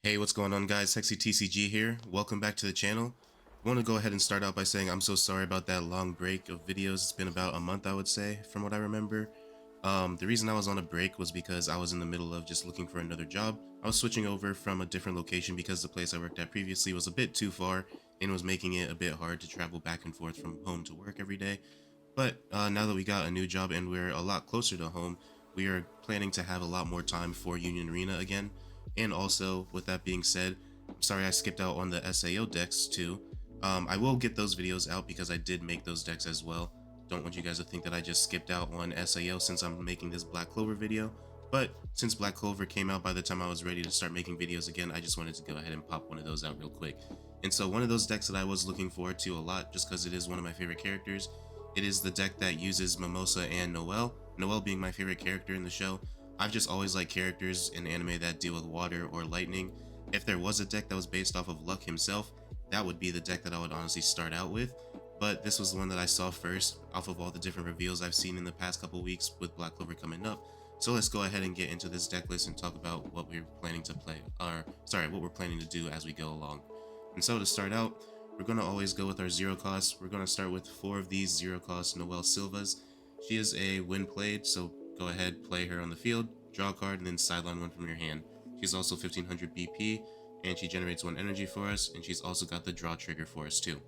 Hey, what's going on guys? Sexy TCG here. Welcome back to the channel. I want to go ahead and start out by saying I'm so sorry about that long break of videos. It's been about a month, I would say, from what I remember. The reason I was on a break was because I was in the middle of just looking for another job. I was switching over from a different location because the place I worked at previously was a bit too far and was making it a bit hard to travel back and forth from home to work every day. But now that we got a new job and we're a lot closer to home, we are planning to have a lot more time for Union Arena again. And also, with that being said, I'm sorry I skipped out on the SAO decks too. I will get those videos out because I did make those decks as well. Don't want you guys to think that I just skipped out on SAO since I'm making this Black Clover video. But since Black Clover came out by the time I was ready to start making videos again, I just wanted to go ahead and pop one of those out real quick. And so one of those decks that I was looking forward to a lot, just because it is one of my favorite characters, it is the deck that uses Mimosa and Noelle. Noelle being my favorite character in the show. I've just always liked characters in anime that deal with water or lightning. If there was a deck that was based off of Luck himself, that would be the deck that I would honestly start out with. But this was the one that I saw first off of all the different reveals I've seen in the past couple weeks with Black Clover coming up. So let's go ahead and get into this deck list and talk about what we're planning to play, what we're planning to do as we go along. And so to start out, we're going to always go with our zero cost. We're going to start with 4 of these zero cost Noelle Silvas. She is a when played, so go ahead, play her on the field, draw a card, and then sideline one from your hand. She's also 1500 BP, and she generates 1 energy for us, and she's also got the draw trigger for us too.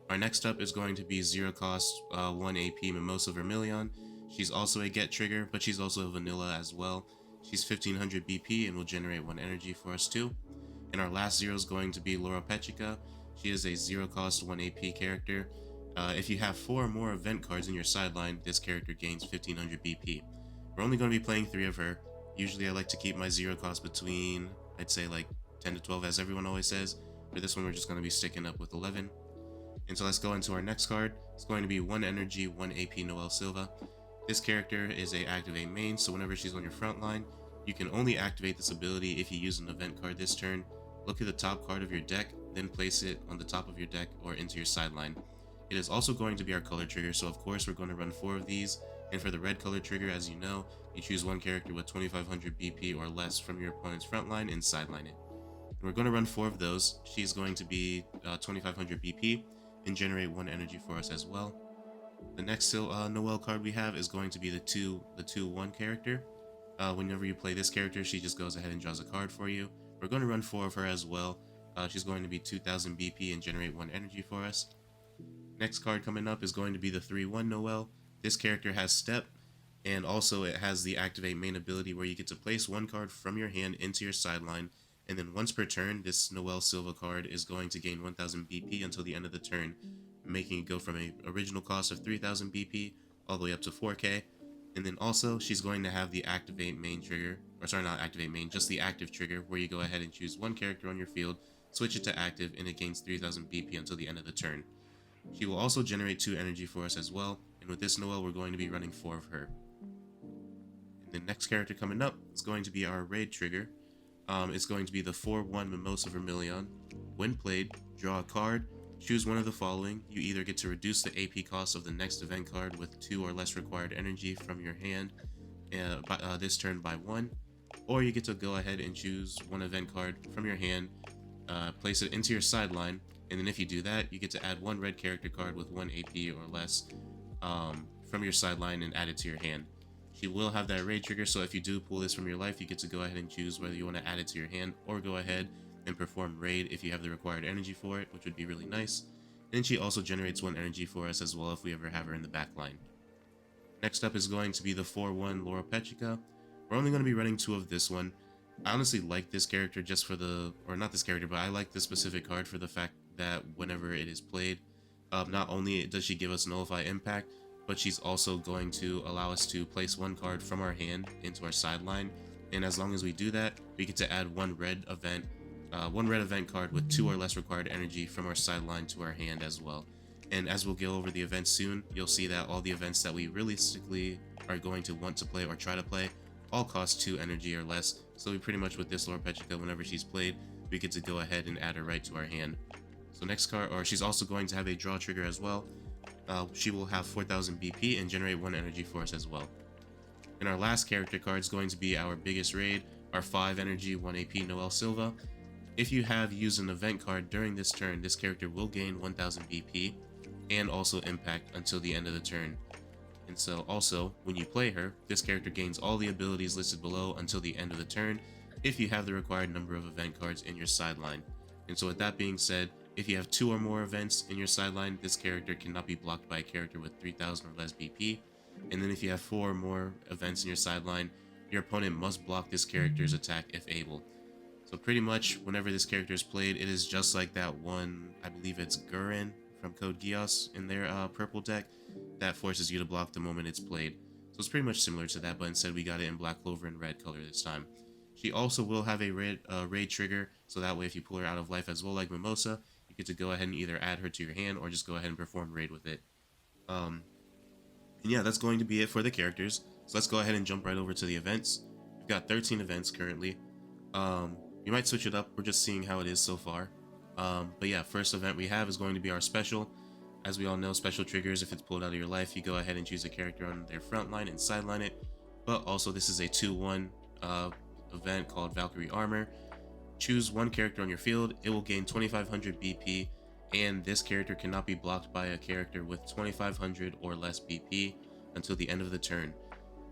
Our next up is going to be 0 cost 1 AP Mimosa Vermilion. She's also a get trigger, but she's also a vanilla as well. She's 1500 BP and will generate 1 energy for us too. And our last 0 is going to be Laura Pechica. She is a 0 cost 1 AP character. If you have 4 or more event cards in your sideline, this character gains 1500 BP. We're only going to be playing 3 of her. Usually I like to keep my 0 cost between, I'd say like 10 to 12 as everyone always says. For this one we're just going to be sticking up with 11. And so let's go into our next card. It's going to be 1 energy, 1 AP Noelle Silva. This character is a activate main, so whenever she's on your front line, you can only activate this ability if you use an event card this turn. Look at the top card of your deck, then place it on the top of your deck or into your sideline. It is also going to be our color trigger, so of course we're going to run 4 of these. And for the red color trigger, as you know, you choose one character with 2500 BP or less from your opponent's front line and sideline it. And we're going to run 4 of those. She's going to be 2500 BP and generate 1 energy for us as well. The next Noelle card we have is going to be the 2/1 character. Whenever you play this character, she just goes ahead and draws a card for you. We're going to run 4 of her as well. She's going to be 2000 BP and generate 1 energy for us. Next card coming up is going to be the 3/1 Noelle. This character has step, and also it has the activate main ability where you get to place 1 card from your hand into your sideline, and then once per turn, this Noelle Silva card is going to gain 1000 BP until the end of the turn, making it go from an original cost of 3000 BP all the way up to 4k. And then also, she's going to have the activate main trigger, or sorry, not activate main, just the active trigger, where you go ahead and choose 1 character on your field, switch it to active, and it gains 3000 BP until the end of the turn. She will also generate 2 energy for us as well, and with this Noelle, we're going to be running 4 of her. And the next character coming up is going to be our raid trigger. It's going to be the 4/1 Mimosa Vermilion. When played, draw a card, choose one of the following. You either get to reduce the AP cost of the next event card with 2 or less required energy from your hand this turn by 1, or you get to go ahead and choose 1 event card from your hand, place it into your sideline, and then if you do that, you get to add 1 red character card with 1 AP or less from your sideline and add it to your hand. She will have that raid trigger, so if you do pull this from your life, you get to go ahead and choose whether you want to add it to your hand or go ahead and perform raid if you have the required energy for it, which would be really nice. And she also generates 1 energy for us as well if we ever have her in the back line. Next up is going to be the 4/1 Laura Pechica. We're only going to be running 2 of this one. I honestly like this character just for the, or not this character, but I like this specific card for the fact that whenever it is played, not only does she give us nullify impact, but she's also going to allow us to place 1 card from our hand into our sideline, and as long as we do that, we get to add 1 red event card with 2 or less required energy from our sideline to our hand as well. And as we'll go over the events soon, you'll see that all the events that we realistically are going to want to play or try to play all cost 2 energy or less, so we pretty much with this Laura Pechica, whenever she's played, we get to go ahead and add her right to our hand. So next card, or she's also going to have a draw trigger as well. She will have 4000 BP and generate 1 energy for us as well. And our last character card is going to be our biggest raid, our 5 energy, 1 AP Noelle Silva. If you have used an event card during this turn, this character will gain 1000 BP and also impact until the end of the turn. And so also, when you play her, this character gains all the abilities listed below until the end of the turn if you have the required number of event cards in your sideline. And so with that being said, if you have 2 or more events in your sideline, this character cannot be blocked by a character with 3000 or less BP. And then if you have 4 or more events in your sideline, your opponent must block this character's attack if able. So pretty much whenever this character is played, it is just like that one, I believe it's Gurren from Code Geass in their purple deck, that forces you to block the moment it's played. So it's pretty much similar to that, but instead we got it in black clover and red color this time. She also will have a raid trigger, so that way if you pull her out of life as well like Mimosa, you get to go ahead and either add her to your hand or just go ahead and perform raid with it. And yeah, that's going to be it for the characters. So let's go ahead and jump right over to the events. We've got 13 events currently. You might switch it up, we're just seeing how it is so far. But yeah, first event we have is going to be our special. As we all know, special triggers, if it's pulled out of your life, you go ahead and choose a character on their front line and sideline it. But also this is a 2-1 event called Valkyrie Armor. Choose one character on your field, it will gain 2500 BP, and this character cannot be blocked by a character with 2500 or less BP until the end of the turn.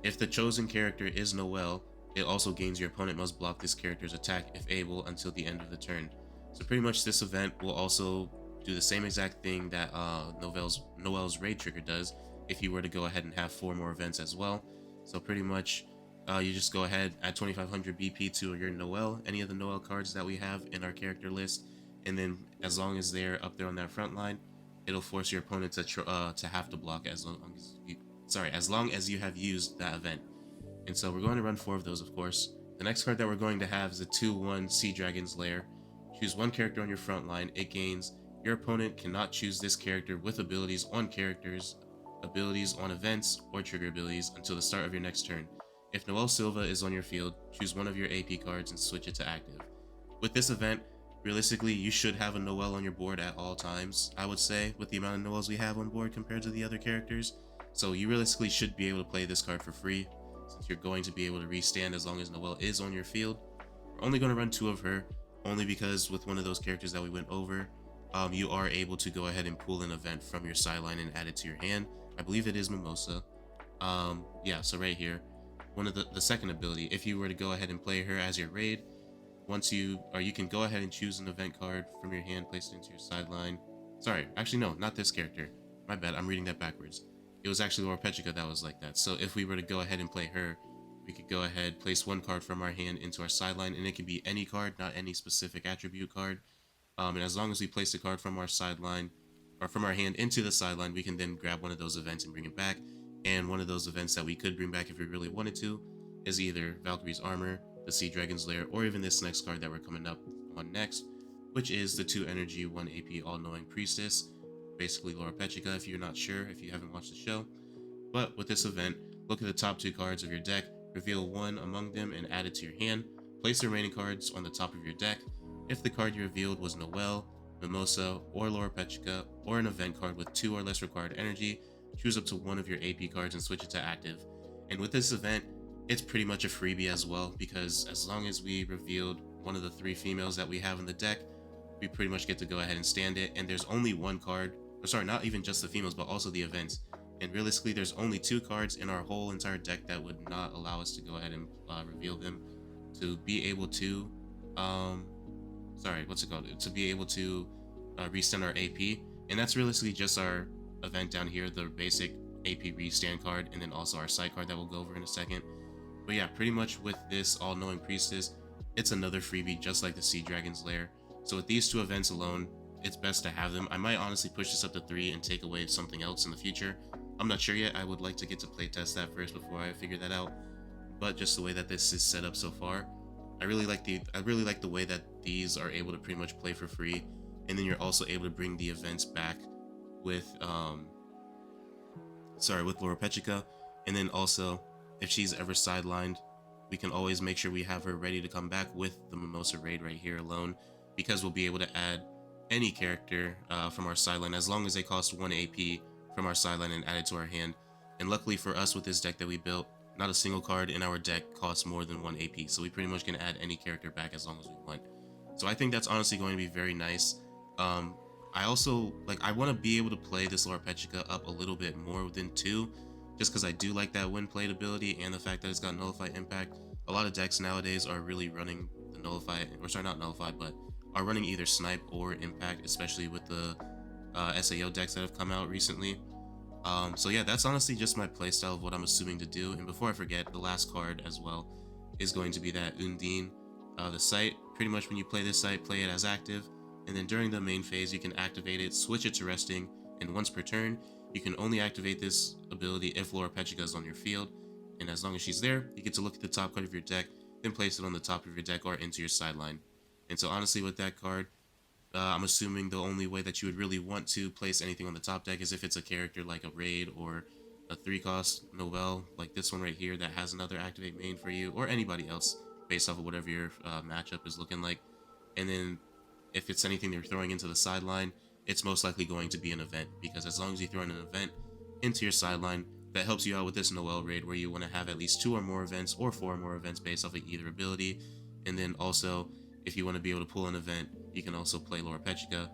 If the chosen character is Noelle, it also gains your opponent must block this character's attack if able until the end of the turn. So pretty much this event will also do the same exact thing that Noelle's raid trigger does if you were to go ahead and have 4 more events as well. So pretty much you just go ahead, add 2500 BP to your Noelle, any of the Noelle cards that we have in our character list, and then as long as they're up there on that front line, it'll force your opponent to have to block as long as you have used that event. And so we're going to run 4 of those, of course. The next card that we're going to have is a 2-1 Sea Dragon's Lair. Choose one character on your front line. It gains your opponent cannot choose this character with abilities on characters, abilities on events, or trigger abilities until the start of your next turn. If Noelle Silva is on your field, choose one of your AP cards and switch it to active. With this event, realistically, you should have a Noelle on your board at all times, I would say, with the amount of Noelles we have on board compared to the other characters. So you realistically should be able to play this card for free, since you're going to be able to restand as long as Noelle is on your field. We're only going to run 2 of her, only because with one of those characters that we went over, you are able to go ahead and pull an event from your sideline and add it to your hand. I believe it is Mimosa. Yeah, so right here, one of the second ability, if you were to go ahead and play her as your raid, you can go ahead and choose an event card from your hand, place it into your sideline. Sorry, actually no, not this character. My bad, I'm reading that backwards. It was actually Laura Petrica that was like that. So if we were to go ahead and play her, we could go ahead, place one card from our hand into our sideline, and it can be any card, not any specific attribute card. And as long as we place the card from our sideline, or from our hand into the sideline, we can then grab one of those events and bring it back. And one of those events that we could bring back if we really wanted to is either Valkyrie's Armor, the Sea Dragon's Lair, or even this next card that we're coming up on next, which is the 2 energy, 1 AP all-knowing priestess, basically Laura Petrica if you're not sure, if you haven't watched the show. But with this event, look at the top 2 cards of your deck, reveal one among them and add it to your hand. Place the remaining cards on the top of your deck. If the card you revealed was Noelle, Mimosa, or Laura Petrica, or an event card with 2 or less required energy, choose up to one of your AP cards and switch it to active. And with this event, it's pretty much a freebie as well, because as long as we revealed one of the 3 females that we have in the deck, we pretty much get to go ahead and stand it. And there's only one card, or sorry, not even just the females, but also the events. And realistically, there's only 2 cards in our whole entire deck that would not allow us to go ahead and reveal them, to be able to, to be able to restand our AP. And that's realistically just our event down here, the basic AP restand card, and then also our side card that we'll go over in a second. But yeah, pretty much with this all-knowing priestess, it's another freebie just like the Sea Dragon's Lair. So with these 2 events alone, it's best to have them. I might honestly push this up to 3 and take away something else in the future. I'm not sure yet. I would like to get to playtest that first before I figure that out. But just the way that this is set up so far, I really like the way that these are able to pretty much play for free, and then you're also able to bring the events back with Laura Petrica, and then also if she's ever sidelined, we can always make sure we have her ready to come back with the Mimosa raid right here alone, because we'll be able to add any character from our sideline as long as they cost 1 AP from our sideline and add it to our hand. And luckily for us with this deck that we built, not a single card in our deck costs more than 1 AP, so we pretty much can add any character back as long as we want. So I think that's honestly going to be very nice. Um, I also I want to be able to play this Lore Petrica up a little bit more than 2, just because I do like that wind plate ability and the fact that it's got Nullify Impact. A lot of decks nowadays are really running the Nullify, or sorry, not Nullify, but are running either Snipe or Impact, especially with the SAO decks that have come out recently. So yeah, that's honestly just my playstyle of what I'm assuming to do. And before I forget, the last card as well is going to be that Undine. The site, pretty much when you play this site, play it as active, and then during the main phase you can activate it, switch it to resting, and once per turn, you can only activate this ability if Laura Petrica is on your field, and as long as she's there, you get to look at the top card of your deck, then place it on the top of your deck or into your sideline. And so honestly with that card, I'm assuming the only way that you would really want to place anything on the top deck is if it's a character like a Raid or a 3-cost Noelle, like this one right here that has another activate main for you, or anybody else based off of whatever your matchup is looking like. And then if it's anything they're throwing into the sideline, it's most likely going to be an event, because as long as you throw in an event into your sideline, that helps you out with this Noelle raid where you want to have at least 2 or more events or 4 or more events based off of either ability. And then also, if you want to be able to pull an event, you can also play Laura Petrica,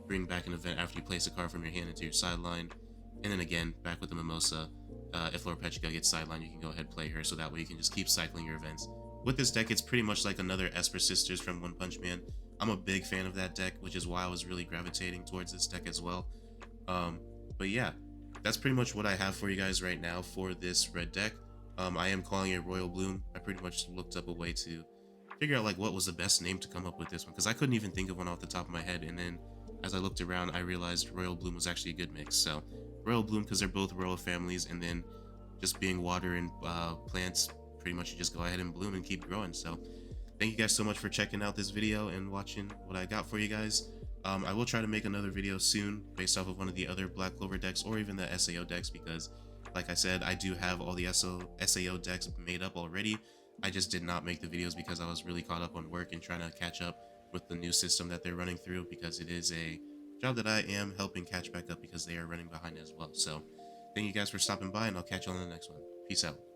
bring back an event after you place a card from your hand into your sideline, and then again, back with the Mimosa. If Laura Petrica gets sidelined, you can go ahead and play her, so that way you can just keep cycling your events. With this deck, it's pretty much like another Esper Sisters from One Punch Man. I'm a big fan of that deck, which is why I was really gravitating towards this deck as well. But yeah, that's pretty much what I have for you guys right now for this red deck. I am calling it Royal Bloom. I pretty much looked up a way to figure out like what was the best name to come up with this one, because I couldn't even think of one off the top of my head, and then as I looked around I realized Royal Bloom was actually a good mix. So Royal Bloom, because they're both royal families, and then just being water and plants, pretty much you just go ahead and bloom and keep growing. So thank you guys so much for checking out this video and watching what I got for you guys. I will try to make another video soon based off of one of the other Black Clover decks, or even the SAO decks, because like I said, I do have all the SAO decks made up already. I just did not make the videos because I was really caught up on work and trying to catch up with the new system that they're running through, because it is a job that I am helping catch back up because they are running behind as well. So thank you guys for stopping by, and I'll catch you on the next one. Peace out.